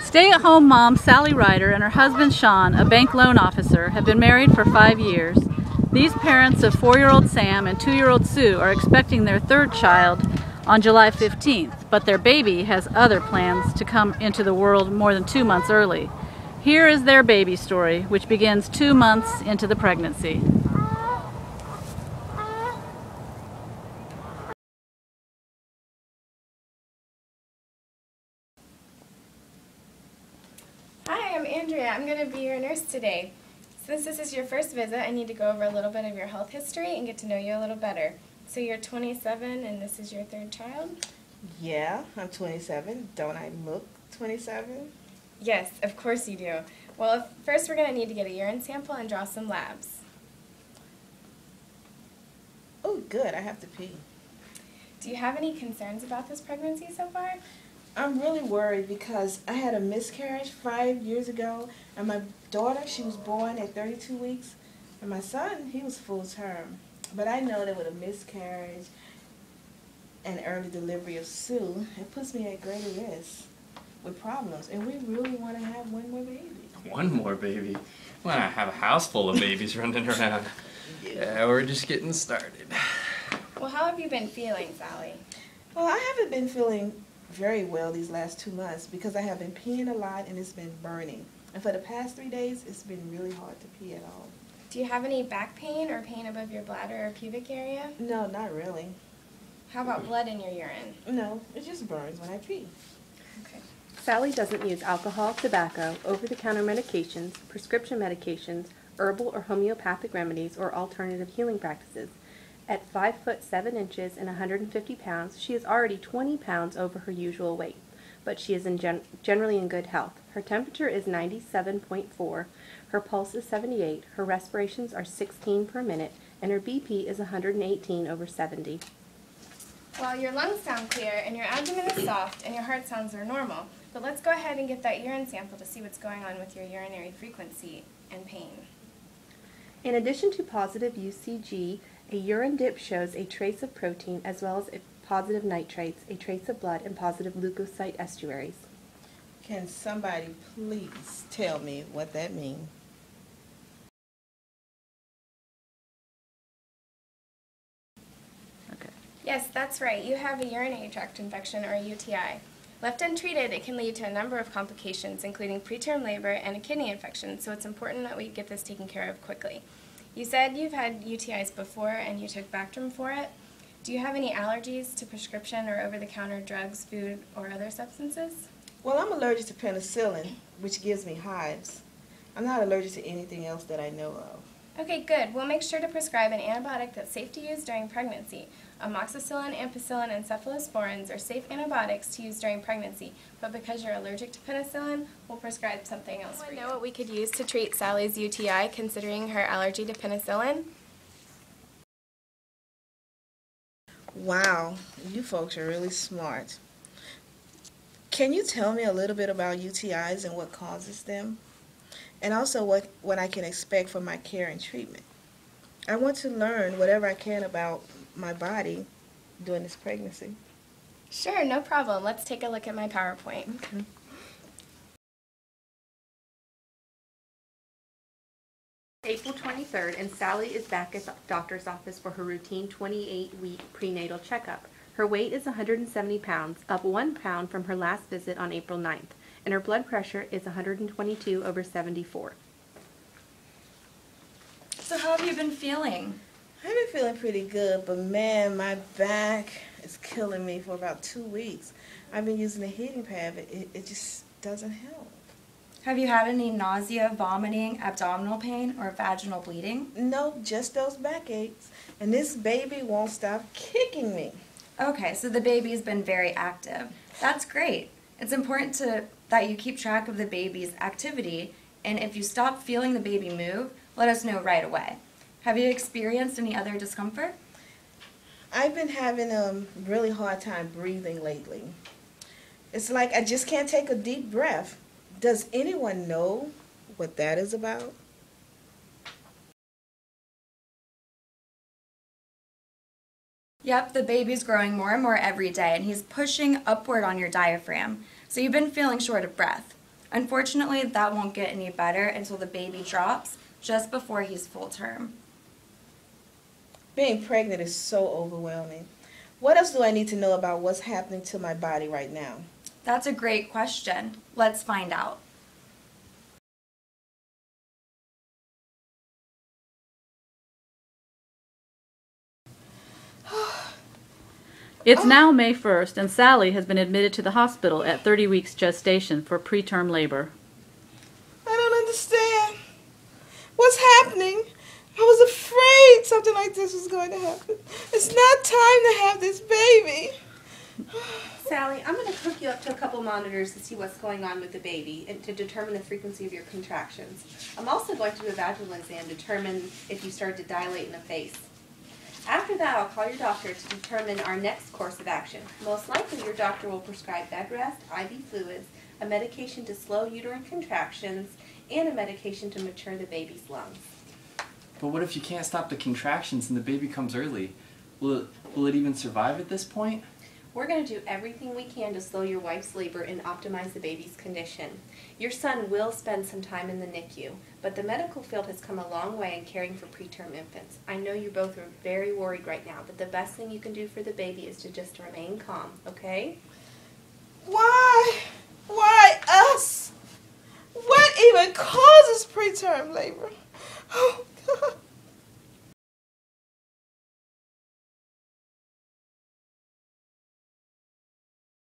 Stay-at-home mom Sally Ryder and her husband Sean, a bank loan officer, have been married for 5 years. These parents of 4-year-old Sam and 2-year-old Sue are expecting their third child on July 15th, but their baby has other plans to come into the world more than 2 months early. Here is their baby story, which begins 2 months into the pregnancy. Hi, I'm Andrea. I'm going to be your nurse today. Since this is your first visit, I need to go over a little bit of your health history and get to know you a little better. So you're 27 and this is your third child? Yeah, I'm 27. Don't I look 27? Yes, of course you do. Well, first we're going to need to get a urine sample and draw some labs. Oh, good. I have to pee. Do you have any concerns about this pregnancy so far? I'm really worried because I had a miscarriage 5 years ago, and my daughter, she was born at 32 weeks, and my son, he was full term. But I know that with a miscarriage and early delivery of Sue, it puts me at greater risk with problems, and we really want to have one more baby. One more baby? We want to have a house full of babies running around. Yeah, we're just getting started. Well, how have you been feeling, Sally? Well, I haven't been feeling very well these last 2 months because I have been peeing a lot and it's been burning. And for the past 3 days, it's been really hard to pee at all. Do you have any back pain or pain above your bladder or pubic area? No, not really. How about blood in your urine? No, it just burns when I pee. Okay. Sally doesn't use alcohol, tobacco, over-the-counter medications, prescription medications, herbal or homeopathic remedies, or alternative healing practices. At 5 foot 7 inches and 150 pounds, she is already 20 pounds over her usual weight, but she is generally in good health. Her temperature is 97.4, her pulse is 78, her respirations are 16 per minute, and her BP is 118 over 70. Well, your lungs sound clear, and your abdomen is soft, and your heart sounds are normal. But let's go ahead and get that urine sample to see what's going on with your urinary frequency and pain. In addition to positive UCG, a urine dip shows a trace of protein as well as positive nitrates, a trace of blood, and positive leukocyte estuaries. Can somebody please tell me what that means? Okay. Yes, that's right. You have a urinary tract infection, or a UTI. Left untreated, it can lead to a number of complications, including preterm labor and a kidney infection, so it's important that we get this taken care of quickly. You said you've had UTIs before and you took Bactrim for it. Do you have any allergies to prescription or over-the-counter drugs, food, or other substances? Well, I'm allergic to penicillin, which gives me hives. I'm not allergic to anything else that I know of. Okay, good. We'll make sure to prescribe an antibiotic that's safe to use during pregnancy. Amoxicillin, ampicillin, and cephalosporins are safe antibiotics to use during pregnancy, but because you're allergic to penicillin, we'll prescribe something else for you. Know what we could use to treat Sally's UTI, considering her allergy to penicillin? Wow, you folks are really smart. Can you tell me a little bit about UTIs and what causes them? And also what I can expect from my care and treatment. I want to learn whatever I can about my body during this pregnancy. Sure, no problem. Let's take a look at my PowerPoint. Okay. April 23rd, and Sally is back at the doctor's office for her routine 28-week prenatal checkup. Her weight is 170 pounds, up 1 pound from her last visit on April 9th, and her blood pressure is 122 over 74. So how have you been feeling? I've been feeling pretty good, but man, my back is killing me for about 2 weeks. I've been using a heating pad, but it just doesn't help. Have you had any nausea, vomiting, abdominal pain, or vaginal bleeding? No, just those backaches. And this baby won't stop kicking me. Okay, so the baby's been very active. That's great. It's important that you keep track of the baby's activity, and if you stop feeling the baby move, let us know right away. Have you experienced any other discomfort? I've been having a really hard time breathing lately. It's like I just can't take a deep breath. Does anyone know what that is about? Yep, the baby's growing more and more every day, and he's pushing upward on your diaphragm. So you've been feeling short of breath. Unfortunately, that won't get any better until the baby drops just before he's full term. Being pregnant is so overwhelming. What else do I need to know about what's happening to my body right now? That's a great question. Let's find out. It's now May 1st, and Sally has been admitted to the hospital at 30 weeks gestation for preterm labor. I don't understand. What's happening? I was afraid something like this was going to happen. It's not time to have this baby. Sally, I'm going to hook you up to a couple monitors to see what's going on with the baby and to determine the frequency of your contractions. I'm also going to do a vaginal exam to determine if you start to dilate in the face. After that, I'll call your doctor to determine our next course of action. Most likely, your doctor will prescribe bed rest, IV fluids, a medication to slow uterine contractions, and a medication to mature the baby's lungs. But what if you can't stop the contractions and the baby comes early? Will it even survive at this point? We're going to do everything we can to slow your wife's labor and optimize the baby's condition. Your son will spend some time in the NICU, but the medical field has come a long way in caring for preterm infants. I know you both are very worried right now, but the best thing you can do for the baby is to just remain calm, okay? Why? Why us? What even causes preterm labor? Oh, God.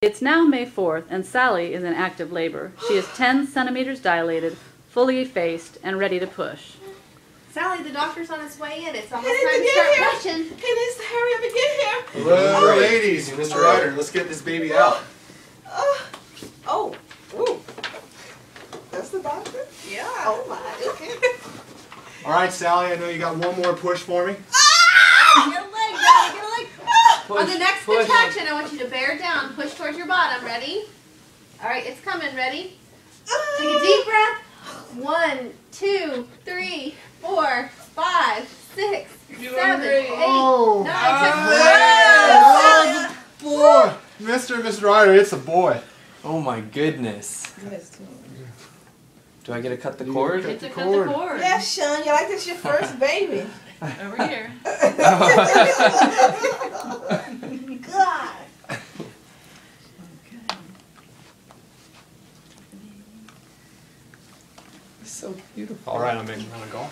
It's now May 4th, and Sally is in active labor. She is 10 centimeters dilated, fully effaced, and ready to push. Sally, the doctor's on his way in. It's almost He time to needs to start get here. pushing. He needs to hurry up and get here. Hello, ladies. Mr. Ryder, let's get this baby out. Oh, ooh. That's the doctor? Yeah. Oh, my. Okay. All right, Sally, I know you got one more push for me. Get a leg, Daddy, get a leg. Push, On the next push. contraction, I want you to bear down. Push towards your bottom. Ready? All right, it's coming. Ready? Take a deep breath. 1, 2, 3, 4, 5, 6, 7, 8, 9, 10. Oh, boy. Mr. and Mrs. Ryder, it's a boy. Oh my goodness. Do I get to cut the cord? Get to cut the cord. Yeah, Sean, you like this your first baby? Over here. God. So beautiful. All right, I'm making another call.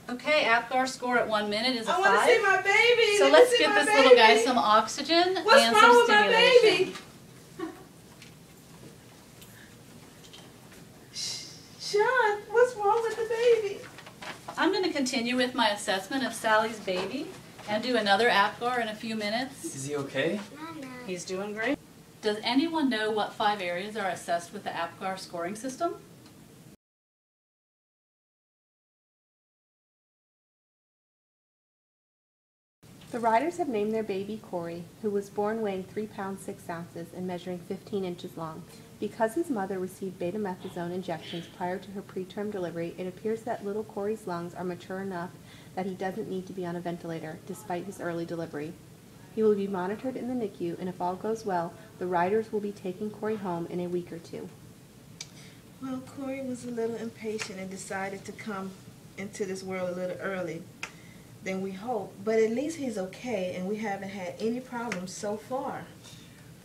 Okay, APGAR score at 1 minute is a I 5. want to see my baby. So Let me let's see get my this little guy baby. some oxygen What's and wrong some with my stimulation. baby? Sean, what's wrong with the baby? I'm going to continue with my assessment of Sally's baby and do another APGAR in a few minutes. Is he okay? He's doing great. Does anyone know what 5 areas are assessed with the APGAR scoring system? The Ryders have named their baby Corey, who was born weighing 3 pounds 6 ounces and measuring 15 inches long. Because his mother received betamethasone injections prior to her preterm delivery, it appears that little Corey's lungs are mature enough that he doesn't need to be on a ventilator, despite his early delivery. He will be monitored in the NICU, and if all goes well, the Ryders will be taking Corey home in a week or 2. Well, Corey was a little impatient and decided to come into this world a little early than we hoped, but at least he's okay, and we haven't had any problems so far.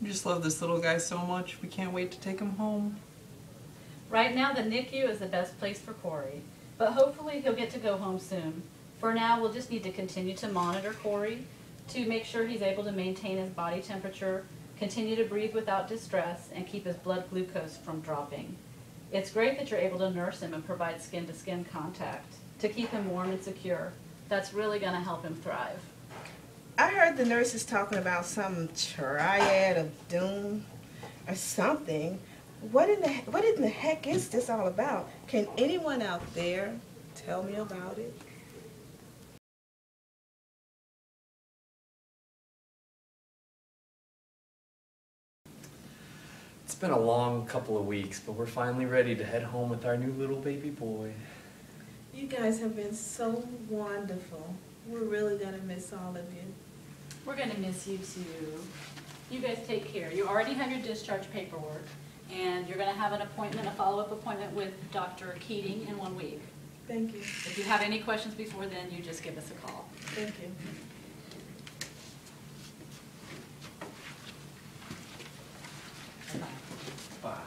I just love this little guy so much. We can't wait to take him home. Right now, the NICU is the best place for Corey, but hopefully he'll get to go home soon. For now, we'll just need to continue to monitor Corey to make sure he's able to maintain his body temperature, continue to breathe without distress, and keep his blood glucose from dropping. It's great that you're able to nurse him and provide skin-to-skin contact to keep him warm and secure. That's really going to help him thrive. I heard the nurses talking about some triad of doom or something. What in the heck is this all about? Can anyone out there tell me about it? It's been a long couple of weeks, but we're finally ready to head home with our new little baby boy. You guys have been so wonderful. We're really going to miss all of you. We're going to miss you too. You guys take care. You already have your discharge paperwork, and you're going to have an appointment, a follow-up appointment with Dr. Keating in 1 week. Thank you. If you have any questions before then, you just give us a call. Thank you. Bye. Bye.